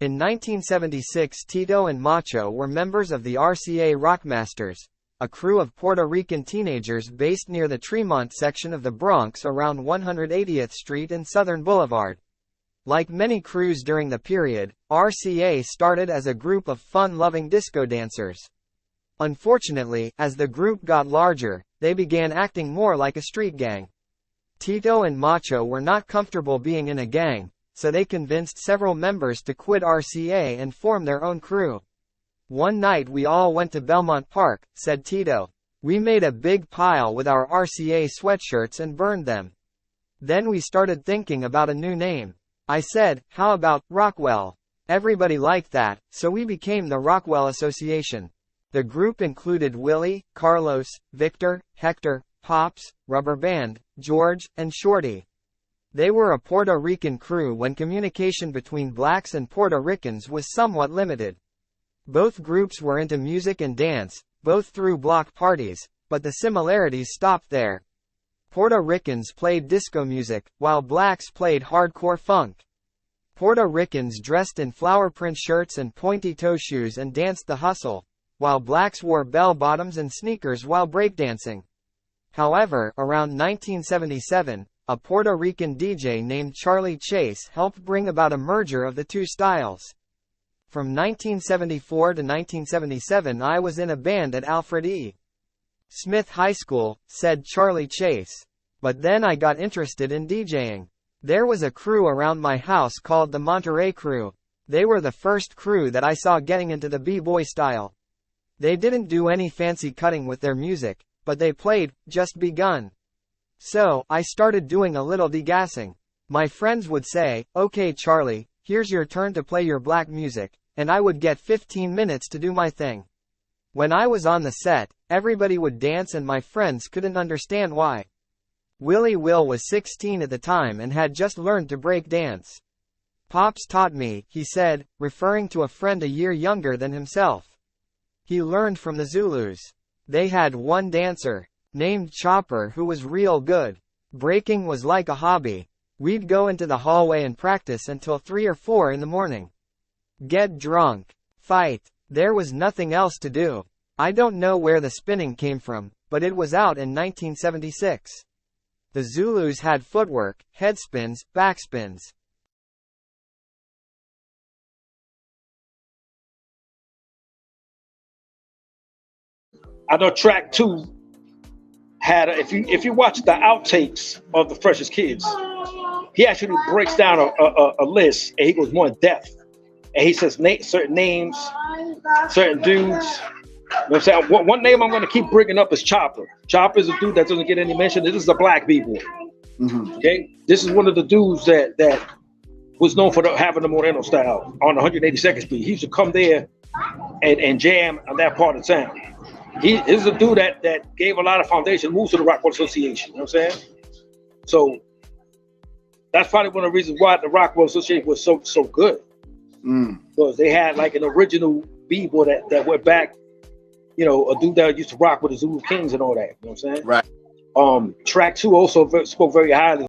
In 1976, Tito and Macho were members of the RCA Rockmasters, a crew of Puerto Rican teenagers based near the Tremont section of the Bronx around 180th Street and Southern Boulevard. Like many crews during the period, RCA started as a group of fun-loving disco dancers. Unfortunately, as the group got larger, they began acting more like a street gang. Tito and Macho were not comfortable being in a gang, so they convinced several members to quit RCA and form their own crew. "One night we all went to Belmont Park," said Tito. "We made a big pile with our RCA sweatshirts and burned them. Then we started thinking about a new name. I said, how about Rockwell? Everybody liked that, so we became the Rockwell Association." The group included Willie, Carlos, Victor, Hector, Pops, Rubber Band, George, and Shorty. They were a Puerto Rican crew when communication between blacks and Puerto Ricans was somewhat limited. Both groups were into music and dance, both threw block parties, but the similarities stopped there. Puerto Ricans played disco music, while blacks played hardcore funk. Puerto Ricans dressed in flower print shirts and pointy toe shoes and danced the hustle, while blacks wore bell-bottoms and sneakers while breakdancing. However, around 1977, a Puerto Rican DJ named Charlie Chase helped bring about a merger of the two styles. "From 1974 to 1977 I was in a band at Alfred E. Smith High School," said Charlie Chase. "But then I got interested in DJing. There was a crew around my house called the Monterey Crew. They were the first crew that I saw getting into the b-boy style. They didn't do any fancy cutting with their music, but they played, just begun. So, I started doing a little degassing. My friends would say, 'Okay Charlie, here's your turn to play your black music,' and I would get 15 minutes to do my thing. When I was on the set, everybody would dance and my friends couldn't understand why. Willie Will was 16 at the time and had just learned to break dance. Pops taught me," he said, referring to a friend a year younger than himself. He learned from the Zulus. They had one dancer, named Chopper, who was real good. Breaking was like a hobby. We'd go into the hallway and practice until 3 or 4 in the morning. Get drunk. Fight. There was nothing else to do. I don't know where the spinning came from, but it was out in 1976. The Zulus had footwork, headspins, backspins. I know track 2 had, if you watch the outtakes of the Freshest Kids, he actually breaks down a list and he goes more in depth. And he says certain names, certain dudes. You know what I'm saying? One name I'm going to keep bringing up is Chopper. Chopper is a dude that doesn't get any mention. This is a black b-boy. Okay? This is one of the dudes that was known for having the Moreno style on 182nd Street. He used to come there and jam on that part of town. He is a dude that gave a lot of foundation moves to the RockWell Association. You know what I'm saying? So that's probably one of the reasons why the RockWell Association was so good. Because they had like an original b-boy that went back, you know, a dude that used to rock with the Zulu Kings and all that. You know what I'm saying? Right. Track 2 also spoke very highly